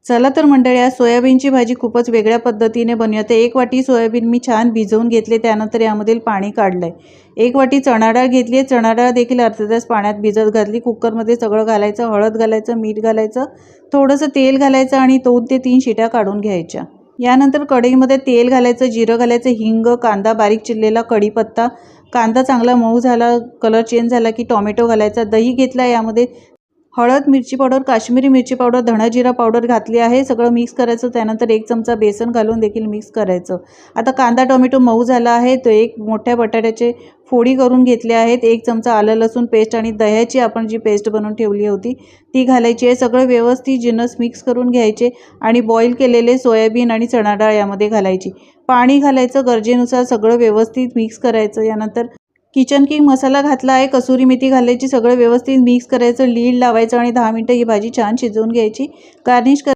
चला तर मंडळी, आज सोयाबीनची भाजी खूपच वेगळ्या पद्धतीने बनवते। 1 वाटी सोयाबीन मी छान भिजवून घेतले, त्यानंतर यामधील पाणी काढलंय। 1 वाटी चणा डाळ घेतली आहे, चणा डाळ देखील अर्धा तास पाण्यात भिजत घातली। कुकरमध्ये सगळं घालायचं, हळद घालायचं, मीठ घालायचं, थोडंसं तेल घालायचं आणि 2 ते 3 शिट्या काढून घ्यायच्या। यानंतर कढईमध्ये तेल घालायचं, जिरं घालायचं, हिंग, कांदा बारीक चिरलेला, कढीपत्ता, कांदा चांगला मऊ झाला, कलर चेंज झाला की टोमॅटो घालायचा, दही घेतला, यामध्ये हळद, मिरची पावडर, काश्मीरी मिरची पावडर, धणा जिरा पावडर घातली आहे। सगळं मिक्स करायचं, त्यानंतर 1 चमचा बेसन घालून देखील मिक्स करायचं। आता कांदा टोमॅटो मऊ झाला आहे, तो 1 मोठ्या बटाट्याचे फोडी करून घेतले आहेत, 1 चमचा आलं लसूण पेस्ट आणि दह्याची आपण जी पेस्ट बनवून ठेवली होती ती घालायची आहे। सगळं व्यवस्थित जिन्नस मिक्स करून घ्यायचे आणि बॉईल केलेले सोयाबीन आणि चणा डाळ यामध्ये घालायची, पाणी घालायचं गरजेनुसार, सगळं व्यवस्थित मिक्स करायचं। यानंतर किचन किंग मसाला घातला आहे, कसुरी मेथी घालायची, सगळं व्यवस्थित मिक्स करायचं, लीड लावायचं आणि 10 मिनिटं ही भाजी छान शिजवून घ्यायची। गार्निश